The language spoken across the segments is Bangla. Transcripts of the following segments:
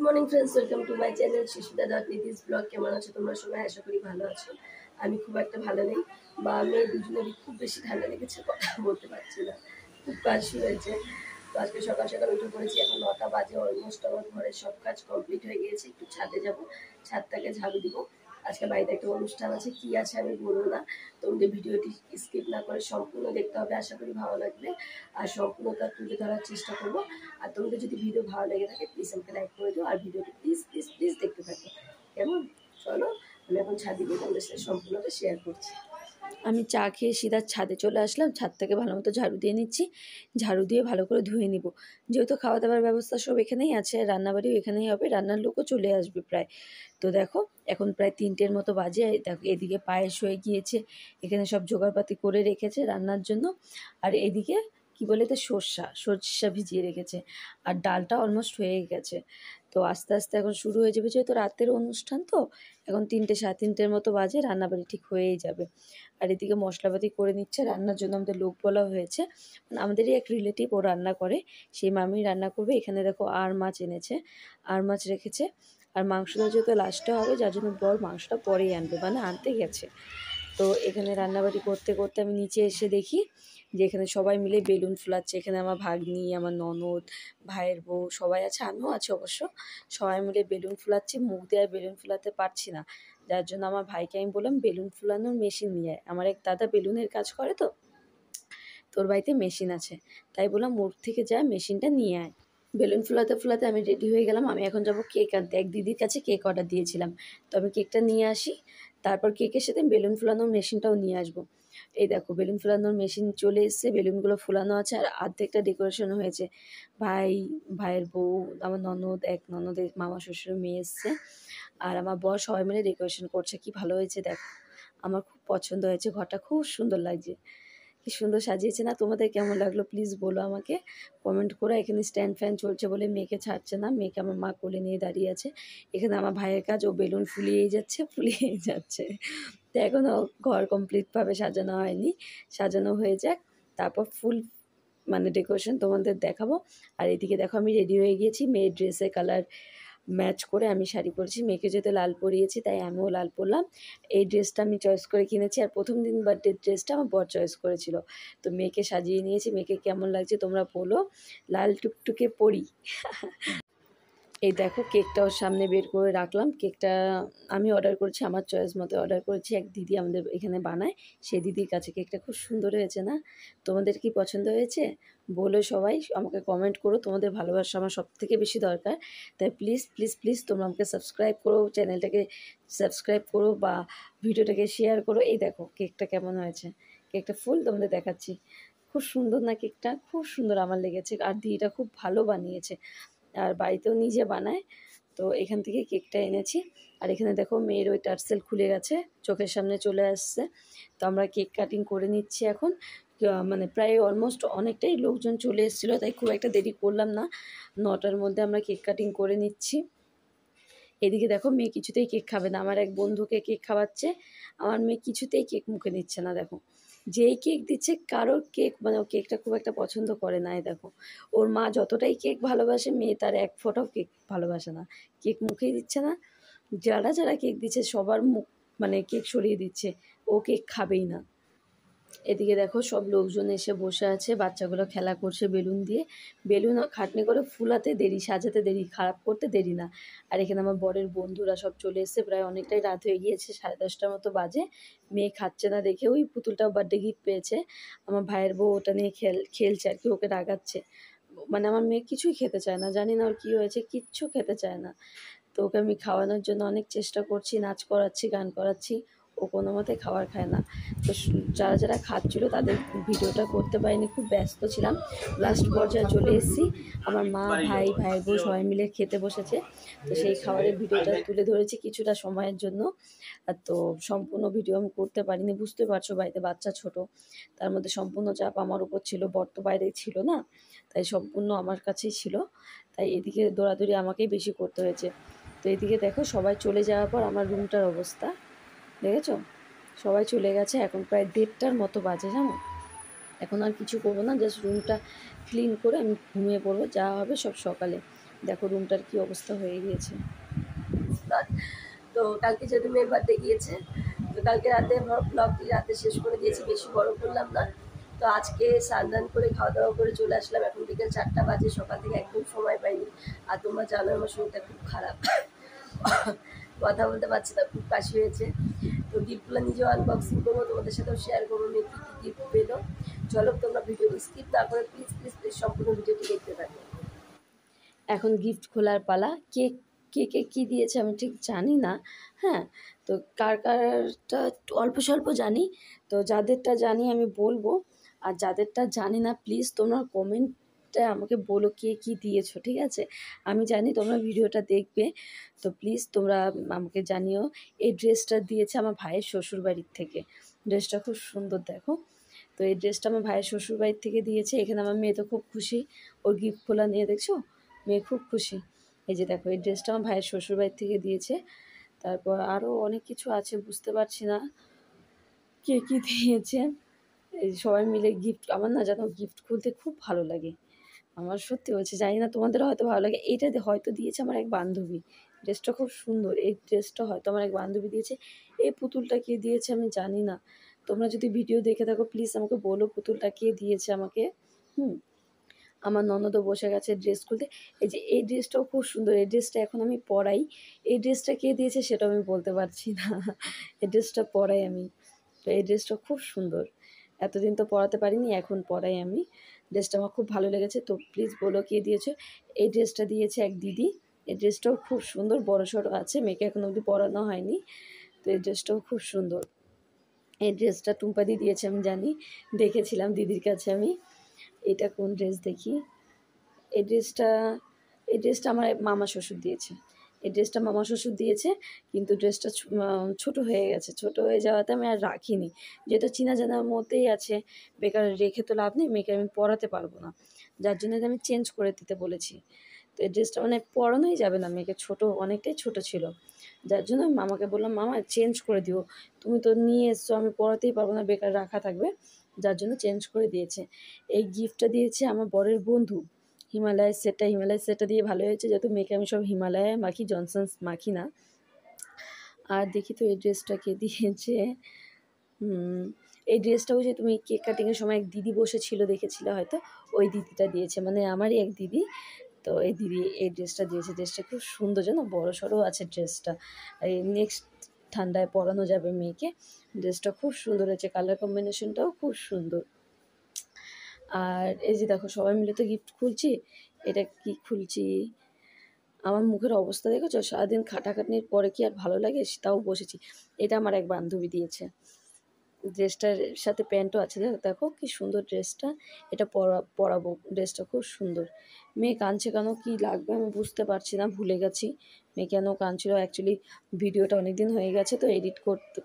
Morning friends, welcome to my channel শিশুদা দিস ব্লগ। কেমন আছো তোমরা সবাই? আশা করি ভালো আছো। আমি খুব একটা ভালো নেই, বা মেয়ে দুজনেরই খুব বেশি ঠান্ডা লেগেছে, কথা বলতে পারছি না, খুব কাশি হয়েছে। তো আজকে সকাল সকাল উঠে পড়েছি, এখন 9টা বাজে অলমোস্ট। আমার ঘরের সব কাজ কমপ্লিট হয়ে গিয়েছে, একটু ছাদে যাব, ছাদটাকে ঝাড়ু দিব। আজকে বাড়িতে একটা অনুষ্ঠান আছে, কি আছে আমি বলবো না, তোমাদের ভিডিওটি স্কিপ না করে সম্পূর্ণ দেখতে হবে, আশা করি ভালো লাগবে। আর সম্পূর্ণটা তুলে ধরার চেষ্টা করবো। আর তোমাদের যদি ভিডিও ভালো লেগে থাকে প্লিজ আমাকে লাইক করে দিও, আর ভিডিওটি প্লিজ প্লিজ প্লিজ দেখতে থাকো, কেমন? চলো, আমি এখন ছাদে গিয়ে তোমাদের সাথে সম্পূর্ণটা শেয়ার করছি। আমি চা খেয়ে সিধা ছাদে চলে আসলাম, ছাদ থেকে ভালো মতো ঝাড়ু দিয়ে নিচ্ছি, ঝাড়ু দিয়ে ভালো করে ধুয়ে নিব। যেহেতু খাওয়া দাওয়ার ব্যবস্থা সব এখানেই আছে, রান্নাবাড়িও এখানেই হবে, রান্নার লোকও চলে আসবে প্রায়। তো দেখো এখন প্রায় 3টের মতো বাজে, দেখো এদিকে পায়েস হয়ে গিয়েছে, এখানে সব জোগাড়পাতি করে রেখেছে রান্নার জন্য। আর এদিকে কি বলে তো সর্ষা ভিজিয়ে রেখেছে, আর ডালটা অলমোস্ট হয়ে গেছে। তো আস্তে আস্তে এখন শুরু হয়ে যাবে, যেহেতু রাতের অনুষ্ঠান, তো এখন 3টে 3:30-এর মতো বাজে, রান্নাবাড়ি ঠিক হয়েই যাবে। আর এদিকে মশলাপাতি করে নিচ্ছে, রান্নার জন্য আমাদের লোক বলা হয়েছে, মানে আমাদেরই এক রিলেটিভ, ও রান্না করে, সেই মামি রান্না করবে। এখানে দেখো আর মাছ এনেছে, আর মাছ রেখেছে। আর মাংসটা যেহেতু লাস্টে হবে, যার জন্য বর মাংসটা পরেই আনবে, মানে আনতে গেছে। তো এখানে রান্নাবাড়ি করতে করতে আমি নিচে এসে দেখি যে এখানে সবাই মিলে বেলুন ফুলাচ্ছে। এখানে আমার ভাগ্নি, আমার ননদ, ভাইয়ের বউ সবাই আছে, আমিও আছি অবশ্য। সবাই মিলে বেলুন ফুলাচ্ছি, মুখ দিয়ে বেলুন ফুলাতে পারছি না, যার জন্য আমার ভাইকে আমি বললাম বেলুন ফুলানোর মেশিন নিয়ে আয়। আমার এক দাদা বেলুনের কাজ করে, তো তোর বাড়িতে মেশিন আছে, তাই বললাম ওর থেকে যা মেশিনটা নিয়ে আয়। বেলুন ফুলাতে ফুলাতে আমি রেডি হয়ে গেলাম। আমি এখন যাব কেক আনতে, এক দিদির কাছে কেক অর্ডার দিয়েছিলাম, তো আমি কেকটা নিয়ে আসি, তারপর কেকের সাথে বেলুন ফুলানোর মেশিনটাও নিয়ে আসবো। এই দেখো বেলুন ফুলানোর মেশিন চলে এসছে, বেলুনগুলো ফুলানো আছে, আর অর্ধেকটা ডেকোরেশন হয়েছে। ভাইয়ের বউ, আমার ননদ, এক ননদের মামা শ্বশুর মেয়ে এসছে, আর আমার বর, সবাই মিলে ডেকোরেশন করছে। কি ভালো হয়েছে দেখো, আমার খুব পছন্দ হয়েছে, ঘরটা খুব সুন্দর লাগছে। কি সুন্দর সাজিয়েছে না? তোমাদের কেমন লাগলো প্লিজ বলো আমাকে, কমেন্ট করো। এখানে স্ট্যান্ড ফ্যান চলছে বলে মেয়েকে ছাড়ছে না, মেয়েকে আমার মা কোলে নিয়ে দাঁড়িয়ে আছে। এখানে আমার ভাইয়ের কাজ, ও বেলুন ফুলিয়েই যাচ্ছে। তো এখনও ঘর কমপ্লিটভাবে সাজানো হয়নি, সাজানো হয়ে যাক, তারপর ফুল মানে ডেকোরেশন তোমাদের দেখাবো। আর এদিকে দেখো আমি রেডি হয়ে গিয়েছি, মেয়ের ড্রেসের কালার ম্যাচ করে আমি শাড়ি পরেছি, মেয়েকে যেহেতু লাল পরিয়েছি তাই আমিও লাল পরলাম। এই ড্রেসটা আমি চয়েস করে কিনেছি, আর প্রথম দিন বার্থডের ড্রেসটা আমার বর চয়েস করেছিল। তো মেয়েকে সাজিয়ে নিয়েছি, মেয়েকে কেমন লাগছে তোমরা বলো, লাল টুকটুকে পরি। এই দেখো কেকটা ওর সামনে বের করে রাখলাম, কেকটা আমি অর্ডার করেছি, আমার চয়েস মতো অর্ডার করেছি, এক দিদি আমাদের এখানে বানায়, সেই দিদির কাছে। কেকটা খুব সুন্দর হয়েছে না? তোমাদের কি পছন্দ হয়েছে বলো, সবাই আমাকে কমেন্ট করো, তোমাদের ভালোবাসা আমার সবথেকে বেশি দরকার। তাই প্লিজ প্লিজ প্লিজ তোমরা আমাকে সাবস্ক্রাইব করো, চ্যানেলটাকে সাবস্ক্রাইব করো, বা ভিডিওটাকে শেয়ার করো। এই দেখো কেকটা কেমন হয়েছে, কেকটা ফুল তোমাদের দেখাচ্ছি। খুব সুন্দর না কেকটা? খুব সুন্দর আমার লেগেছে, আর দিদিটা খুব ভালো বানিয়েছে, আর বাড়িতেও নিজে বানায়। তো এখান থেকে কেকটা এনেছি। আর এখানে দেখো মেয়ের ওই টার্সেল খুলে গেছে, চোখের সামনে চলে আসছে। তো আমরা কেক কাটিং করে নিচ্ছি এখন। মানে প্রায় অলমোস্ট অনেকটাই লোকজন চলে এসেছিলো, তাই খুব একটা দেরি করলাম না, 9টার মধ্যে আমরা কেক কাটিং করে নিচ্ছি। এদিকে দেখো মেয়ে কিছুতেই কেক খাবে না, আমার এক বন্ধুকে কেক খাওয়াচ্ছে, আমার মেয়ে কিছুতেই কেক মুখে নিচ্ছে না। দেখো যেই কেক দিচ্ছে, কারোর কেক মানে ও কেকটা খুব একটা পছন্দ করে না। দেখো ওর মা যতটাই কেক ভালোবাসে, মেয়ে তার এক ফোঁটাও কেক ভালোবাসে না, কেক মুখেই দিচ্ছে না। যারা যারা কেক দিচ্ছে সবার মুখ মানে কেক সরিয়ে দিচ্ছে, ও কেক খাবেই না। এদিকে দেখো সব লোকজন এসে বসে আছে, বাচ্চাগুলো খেলা করছে বেলুন দিয়ে, বেলুন খাটনি করে ফুলাতে দেরি, সাজাতে দেরি, খারাপ করতে দেরি না। আর এখানে আমার বরের বন্ধুরা সব চলে এসছে, প্রায় অনেকটাই রাত হয়ে গিয়েছে, 10:30টার মতো বাজে। মেয়ে খাচ্ছে না দেখে ওই পুতুলটাও বার্থডে গিফট পেয়েছে, আমার ভাইয়ের বউ ওটা নিয়ে খেলছে আর কি, ওকে রাগাচ্ছে। মানে আমার মেয়ে কিছুই খেতে চায় না, জানি না ওর কী হয়েছে, কিচ্ছু খেতে চায় না। তো ওকে আমি খাওয়ানোর জন্য অনেক চেষ্টা করছি, নাচ করাচ্ছি, গান করাচ্ছি, ও কোনো মতে খাবার খায় না। তো যারা যারা খাচ্ছিলো তাদের ভিডিওটা করতে পারিনি, খুব ব্যস্ত ছিলাম। লাস্ট পর্যায়ে চলে এসেছি, আমার মা, ভাইয়ের বউ সবাই মিলে খেতে বসেছে। তো সেই খাবারের ভিডিওটা তুলে ধরেছি কিছুটা সময়ের জন্য। তো সম্পূর্ণ ভিডিও আমি করতে পারিনি, বুঝতে পারছো বাড়িতে বাচ্চা ছোট, তার মধ্যে সম্পূর্ণ চাপ আমার উপর ছিল, বর তো বাইরে ছিল না, তাই সম্পূর্ণ আমার কাছেই ছিল, তাই এদিকে দৌড়াদৌড়ি আমাকেই বেশি করতে হয়েছে। তো এদিকে দেখো সবাই চলে যাওয়ার পর আমার রুমটার অবস্থা দেখেছো, সবাই চলে গেছে, এখন প্রায় 1:30টার মতো বাজে, জানো। এখন আর কিছু করবো না, জাস্ট রুমটা ক্লিন করে আমি ঘুমিয়ে পড়বো, যা হবে সব সকালে। দেখো রুমটার কি অবস্থা হয়ে গিয়েছে। তো কালকে যেহেতু মেয়ের বার্থডে গিয়েছে, তো কালকে রাতে ব্লগটি রাতে শেষ করে দিয়েছি, বেশি বড় করলাম না। তো আজকে স্নান করে খাওয়া দাওয়া করে চলে আসলাম। এখন বিকেল 4টা বাজে, সকাল থেকে একদম সময় পাইনি। আর তোমরা জানো আমার শরীরটা খুব খারাপ, কথা বলতে পারছি না, খুব কাশি হয়েছে। তো গিফটগুলো নিজেও আনবক্সিং করবো, তোমাদের সাথেও শেয়ার করবো মেয়ে কী কী গিফট পেলো। চলো তোমরা ভিডিওটি স্কিপ না করে প্লিজ প্লিজ প্লিজ সম্পূর্ণ ভিডিওটি দেখতে থাকো। এখন গিফট খোলার পালা। কে কী দিয়েছে আমি ঠিক জানি না। হ্যাঁ, তো কারটা একটু অল্প স্বল্প জানি। তো যাদেরটা জানি আমি বলবো, আর যাদেরটা জানি না প্লিজ তোমরা কমেন্টে আমাকে বলো কে কী দিয়েছো, ঠিক আছে? আমি জানি তোমরা ভিডিওটা দেখবে, তো প্লিজ তোমরা আমাকে জানিও। এই ড্রেসটা দিয়েছে আমার ভাইয়ের শ্বশুরবাড়ির থেকে। ড্রেসটা খুব সুন্দর, দেখো। তো এই ড্রেসটা আমার ভাইয়ের শ্বশুরবাড়ির থেকে দিয়েছে। এখানে আমার মেয়ে তো খুব খুশি, ওর গিফট খোলা নিয়ে, দেখছো? মেয়ে খুব খুশি। এই যে দেখো, এই ড্রেসটা আমার ভাইয়ের শ্বশুরবাড়ির থেকে দিয়েছে। তারপর আরও অনেক কিছু আছে, বুঝতে পারছি না কে কী দিয়েছে। এই সবাই মিলে গিফট, আমার না জানো গিফট খুলতে খুব ভালো লাগে। আমার সত্যি বলছি, জানি না তোমাদেরও হয়তো ভালো লাগে। এইটা হয়তো দিয়েছে আমার এক বান্ধবী। ড্রেসটা খুব সুন্দর, এই ড্রেসটা হয়তো আমার এক বান্ধবী দিয়েছে। এই পুতুলটা কে দিয়েছে আমি জানি না। তোমরা যদি ভিডিও দেখে থাকো প্লিজ আমাকে বলো পুতুলটা কে দিয়েছে আমাকে। হুম। আমার ননদও বসে গেছে ড্রেস খুলতে। এই যে এই ড্রেসটাও খুব সুন্দর, এই ড্রেসটা এখন আমি পরাই। এই ড্রেসটা কে দিয়েছে সেটাও আমি বলতে পারছি না। এই ড্রেসটা পরাই আমি। তো এই ড্রেসটা খুব সুন্দর, এতদিন তো পরাতে পারিনি, এখন পরাই আমি। ড্রেসটা আমার খুব ভালো লেগেছে, তো প্লিজ বলো কে দিয়েছে। এই ড্রেসটা দিয়েছে এক দিদি। এই ড্রেসটাও খুব সুন্দর, বড়সড় আছে, মেয়েকে এখন অবধি পরানো হয়নি। তো এই ড্রেসটাও খুব সুন্দর। এই ড্রেসটা টুম্পাদি দিয়েছে আমি জানি, দেখেছিলাম দিদির কাছে আমি। এটা কোন ড্রেস দেখি। এই ড্রেসটা এই ড্রেসটা আমার মামা শ্বশুর দিয়েছে। এই ড্রেসটা মামা শ্বশুর দিয়েছে, কিন্তু ড্রেসটা ছোটো হয়ে গেছে। ছোটো হয়ে যাওয়াতে আমি আর রাখিনি, যেহেতু চেনা জানার মধ্যেই আছে, বেকার রেখে তো লাভ নেই, মেয়েকে আমি পরাতে পারবো না। যার জন্য আমি চেঞ্জ করে দিতে বলেছি। তো এই ড্রেসটা মানে পরানোই যাবে না, মেয়েকে ছোটো, অনেকটাই ছোটো ছিল। যার জন্য আমি মামাকে বললাম, মামা চেঞ্জ করে দিও, তুমি তো নিয়ে এসছো, আমি পরাতেই পারবো না, বেকার রাখা থাকবে। যার জন্য চেঞ্জ করে দিয়েছে। এই গিফটটা দিয়েছে আমার বরের বন্ধু। হিমালয়ের সেটটা দিয়ে ভালো হয়েছে, যেহেতু মেয়েকে আমি সব হিমালয়ে মাখি, জনসন্স মাখি না। আর দেখি তো এই ড্রেসটা কে দিয়েছে। এই ড্রেসটা ওই যে তুমি কেক কাটিংয়ের সময় এক দিদি বসেছিল, দেখেছিলে হয়তো, ওই দিদিটা দিয়েছে, মানে আমারই এক দিদি। তো এই দিদি এই ড্রেসটা দিয়েছে। ড্রেসটা খুব সুন্দর, জানো, বড় সড়ো আছে ড্রেসটা। এই নেক্সট ঠান্ডায় পরানো যাবে মেয়েকে। ড্রেসটা খুব সুন্দর হয়েছে, কালার কম্বিনেশনটাও খুব সুন্দর। আর এই যে দেখো সবাই মিলে তো গিফট খুলছি। এটা কি খুলছি, আমার মুখের অবস্থা দেখেছো, সারাদিন খাটাখাটনির পরে কি আর ভালো লাগে, তাও বসেছি। এটা আমার এক বান্ধবী দিয়েছে। ড্রেসটার সাথে প্যান্টও আছে, দেখো কি সুন্দর ড্রেসটা। এটা পরাবো, ড্রেসটা খুব সুন্দর। মেয়ে কাঁদছে কেন, কী লাগবে আমি বুঝতে পারছি না, ভুলে গেছি মেয়ে কেন কাঁদছিল। অ্যাকচুয়ালি ভিডিওটা অনেক দিন হয়ে গেছে, তো এডিট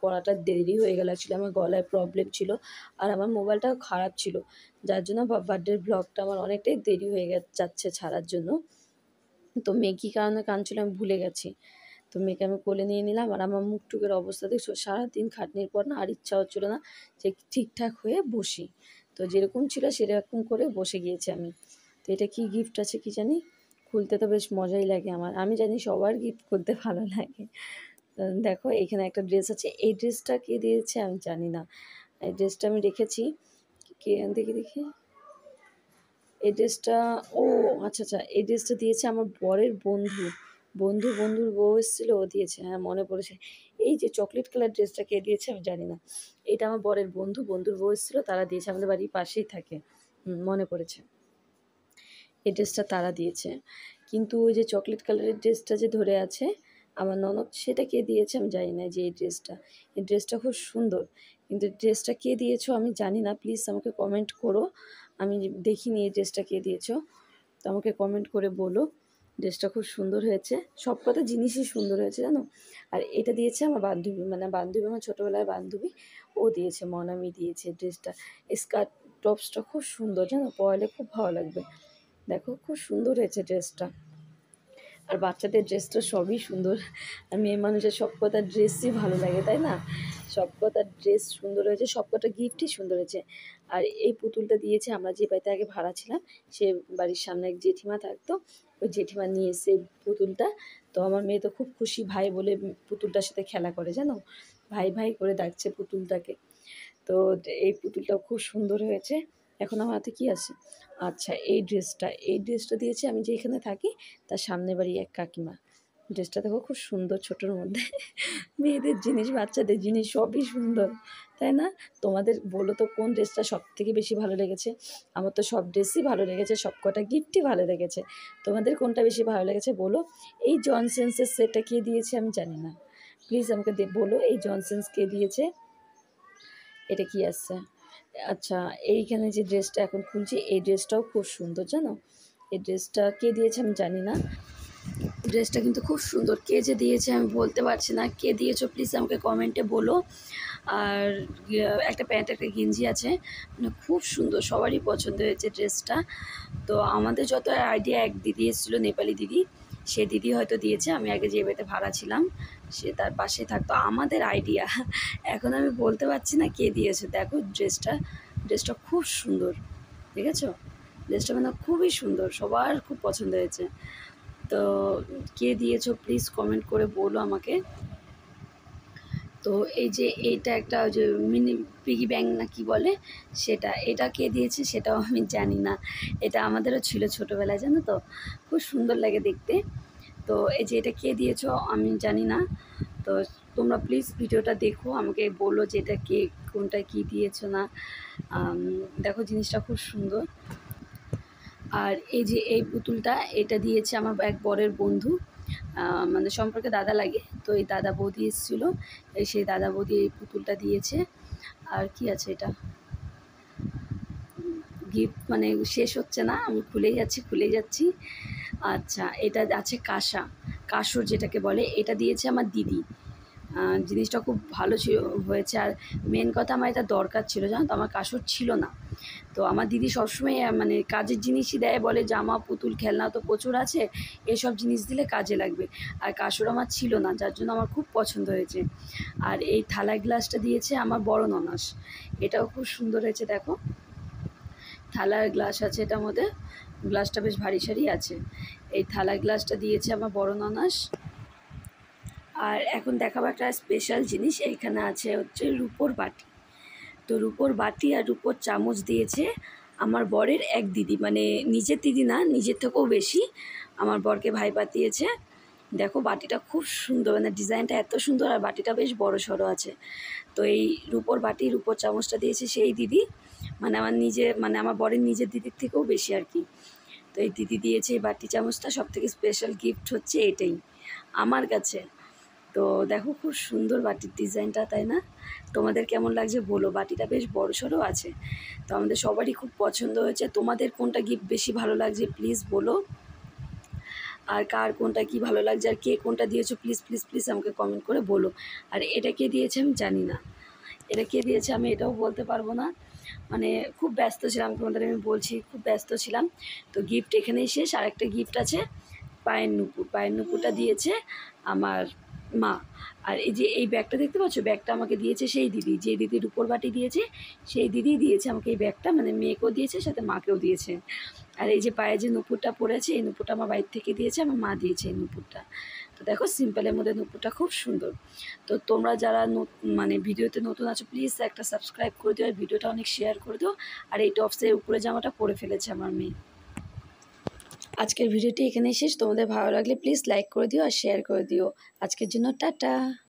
করাটা দেরি হয়ে গেল। অ্যাকচুয়ালি আমার গলায় প্রবলেম ছিল, আর আমার মোবাইলটাও খারাপ ছিল, যার জন্য বার্থডের ব্লগটা আমার অনেকটাই দেরি হয়ে যাচ্ছে ছাড়ার জন্য। তো মেয়ে কী কারণে কাঁদছিল আমি ভুলে গেছি। তো মেয়েকে আমি কোলে নিয়ে নিলাম, আর আমার মুখটুকের অবস্থা দেখছো, সারাদিন খাটনির পর না আর ইচ্ছা হচ্ছিলো না যে ঠিকঠাক হয়ে বসি। তো যেরকম ছিল সেরকম করে বসে গিয়েছি আমি। তো এটা কি গিফট আছে কি জানি, খুলতে তো বেশ মজাই লাগে আমার। আমি জানি সবার গিফট খুলতে ভালো লাগে। তো দেখো এখানে একটা ড্রেস আছে, এই ড্রেসটা কে দিয়েছে আমি জানি না। এই ড্রেসটা আমি রেখেছি, কে দেখি দেখি। এই ড্রেসটা, ও আচ্ছা আচ্ছা, এই ড্রেসটা দিয়েছে আমার বরের বন্ধুর বউ এসেছিলো, ও দিয়েছে, হ্যাঁ মনে পড়েছে। এই যে চকলেট কালার ড্রেসটা কে দিয়েছে আমি জানি না। এটা আমার বরের বন্ধুর বউ এসেছিলো, তারা দিয়েছে, আমাদের বাড়ির পাশেই থাকে। মনে পড়েছে, এই ড্রেসটা তারা দিয়েছে। কিন্তু ওই যে চকলেট কালারের ড্রেসটা যে ধরে আছে আমার ননদ, সেটা কে দিয়েছে আমি জানি না। যে এই ড্রেসটা খুব সুন্দর, কিন্তু ড্রেসটা কে দিয়েছো আমি জানি না, প্লিজ আমাকে কমেন্ট করো। আমি দেখিনি এই ড্রেসটা কে দিয়েছো, তো আমাকে কমেন্ট করে বলো। ড্রেসটা খুব সুন্দর হয়েছে, সব কটা জিনিসই সুন্দর হয়েছে জানো। আর এটা দিয়েছে আমার বান্ধবী, মানে বান্ধবী আমার ছোটোবেলার বান্ধবী, ও দিয়েছে, মনামি দিয়েছে ড্রেসটা। স্কার্ট টপসটা খুব সুন্দর জানো, পরলে খুব ভালো লাগবে। দেখো খুব সুন্দর হয়েছে ড্রেসটা। আর বাচ্চাদের ড্রেস তো সবই সুন্দর, আর মেয়ে মানুষের সব কটা ড্রেসই ভালো লাগে, তাই না? সব কটা ড্রেস সুন্দর হয়েছে, সব কটা গিফটই সুন্দর হয়েছে। আর এই পুতুলটা দিয়েছে, আমরা যে বাড়িতে আগে ভাড়া ছিলাম সে বাড়ির সামনে এক জেঠিমা থাকতো, ওই জেঠিমা নিয়ে এসে পুতুলটা। তো আমার মেয়ে তো খুব খুশি, ভাই বলে পুতুলটার সাথে খেলা করে, জানো, ভাই ভাই করে ডাকছে পুতুলটাকে। তো এই পুতুলটাও খুব সুন্দর হয়েছে। এখন আমার হাতে কী আছে, আচ্ছা এই ড্রেসটা দিয়েছে আমি যেখানে থাকি তার সামনে বাড়ি এক কাকিমা। ড্রেসটা দেখো খুব সুন্দর, ছোটোর মধ্যে। মেয়েদের জিনিস, বাচ্চাদের জিনিস সবই সুন্দর, তাই না? তোমাদের বলো তো কোন ড্রেসটা সব থেকে বেশি ভালো লেগেছে? আমার তো সব ড্রেসই ভালো লেগেছে, সব কটা গিফটই ভালো লেগেছে। তোমাদের কোনটা বেশি ভালো লেগেছে বলো। এই জনসেন্সের সেটটা কে দিয়েছে আমি জানি না, প্লিজ আমাকে বলো এই জনসেন্স কে দিয়েছে। এটা কি আসছে? আচ্ছা, এইখানে যে ড্রেসটা এখন খুলছি এই ড্রেসটাও খুব সুন্দর, জানো। এই ড্রেসটা কে দিয়েছে আমি জানি না, ড্রেসটা কিন্তু খুব সুন্দর। কে যে দিয়েছে আমি বলতে পারছি না, কে দিয়েছো প্লিজ আমাকে কমেন্টে বলো। আর একটা প্যান্ট একটা গেঞ্জি আছে, মানে খুব সুন্দর, সবারই পছন্দ হয়েছে ড্রেসটা। তো আমাদের যত আইডিয়া, এক দিদি এসেছিলো, নেপালি দিদি, সে দিদি হয়তো দিয়েছে। আমি আগে যে বাড়িতে ভাড়া ছিলাম সে তার পাশে থাকতো, আমাদের আইডিয়া। এখন আমি বলতে পারছি না কে দিয়েছে। দেখো ড্রেসটা খুব সুন্দর, ঠিক আছে? ড্রেসটা মানে খুবই সুন্দর, সবার খুব পছন্দ হয়েছে। তো কে দিয়েছো প্লিজ কমেন্ট করে বলো আমাকে। তো এই যে এইটা একটা যে মিনি পিগি ব্যাংক না কি বলে সেটা, এটা কে দিয়েছে সেটাও আমি জানি না। এটা আমাদেরও ছিল ছোটোবেলায়, জানো তো, খুব সুন্দর লাগে দেখতে। তো এই যে এটা কে দিয়েছো আমি জানি না। তো তোমরা প্লিজ ভিডিওটা দেখো, আমাকে বলো যে এটা কে, কোনটা কি দিয়েছো না। দেখো জিনিসটা খুব সুন্দর। আর এই যে এই পুতুলটা, এটা দিয়েছে আমার এক বরের বন্ধু, মানে সম্পর্কে দাদা লাগে। তো এই দাদা বৌদি এসেছিলো, সেই দাদা বৌদি এই পুতুলটা দিয়েছে। আর কি আছে এটা গিফট, মানে শেষ হচ্ছে না, আমি খুলেই যাচ্ছি। আচ্ছা, এটা আছে কাঁসর যেটাকে বলে, এটা দিয়েছে আমার দিদি। জিনিসটা খুব ভালো হয়েছে। আর মেন কথা, আমার এটা দরকার ছিল, জানো তো, আমার কাঁসর ছিল না। তো আমার দিদি সবসময় মানে কাজের জিনিসই দেয়, বলে জামা পুতুল খেলনা তো প্রচুর আছে, এসব জিনিস দিলে কাজে লাগবে। আর কাঁসর আমার ছিল না, যার জন্য আমার খুব পছন্দ হয়েছে। আর এই থালার গ্লাসটা দিয়েছে আমার বড় ননাস, এটাও খুব সুন্দর হয়েছে। দেখো থালার গ্লাস আছে এটার মধ্যে, গ্লাসটা বেশ ভারী সারি আছে। এই থালার গ্লাসটা দিয়েছে আমার বড় ননাস। আর এখন দেখাবো একটা স্পেশাল জিনিস, এইখানে আছে হচ্ছে রুপোর বাটি। তো রুপোর বাটি আর রুপোর চামচ দিয়েছে আমার বরের এক দিদি, মানে নিজের দিদি না, নিজের থেকেও বেশি, আমার বরকে ভাই পাঠিয়েছে। দেখো বাটিটা খুব সুন্দর, মানে ডিজাইনটা এত সুন্দর, আর বাটিটা বেশ বড় সড়ো আছে। তো এই রুপোর বাটি রুপোর চামচটা দিয়েছে সেই দিদি, মানে আমার বরের নিজের দিদির থেকেও বেশি আর কি। তো এই দিদি দিয়েছে এই বাটি চামচটা, সবথেকে স্পেশাল গিফট হচ্ছে এটাই আমার কাছে। তো দেখো খুব সুন্দর বাটির ডিজাইনটা, তাই না? তোমাদের কেমন লাগছে বলো, বাটিটা বেশ বড়সড়ও আছে। তো আমাদের সবারই খুব পছন্দ হয়েছে। তোমাদের কোনটা গিফট বেশি ভালো লাগছে প্লিজ বলো, আর কার কোনটা কি ভালো লাগছে, আর কে কোনটা দিয়েছো প্লিজ প্লিজ প্লিজ আমাকে কমেন্ট করে বলো। আর এটা কে দিয়েছে আমি জানি না, এটা কে দিয়েছে আমি এটাও বলতে পারবো না, মানে খুব ব্যস্ত ছিলাম, তোমাদের আমি বলছি খুব ব্যস্ত ছিলাম। তো গিফট এখানেই শেষ। আর একটা গিফট আছে পায়ের নুপুরটা দিয়েছে আমার মা। আর এই যে এই ব্যাগটা দেখতে পাচ্ছ, ব্যাগটা আমাকে দিয়েছে সেই দিদি, যে দিদির উপর বাটি দিয়েছে সেই দিদি দিয়েছে আমাকে এই ব্যাগটা, মানে মেয়েকেও দিয়েছে সাথে মাকেও দিয়েছে। আর এই যে পায়ে যে নুপুরটা পরেছে, এই নুপুরটা আমার বাড়ির থেকে দিয়েছে, আমার মা দিয়েছে এই নুপুরটা। তো দেখো সিম্পলের মধ্যে নুপুরটা খুব সুন্দর। তো তোমরা যারা মানে ভিডিওতে নতুন আছো প্লিজ একটা সাবস্ক্রাইব করে দিও, আর ভিডিওটা অনেক শেয়ার করে দিও। আর এই টপসের উপরে জামাটা পরে ফেলেছে আমার মেয়ে। আজকের ভিডিওটি এখানেই শেষ। তোমাদের ভালো লাগলে প্লিজ লাইক করে দিও আর শেয়ার করে দিও। আজকের জন্য টাটা।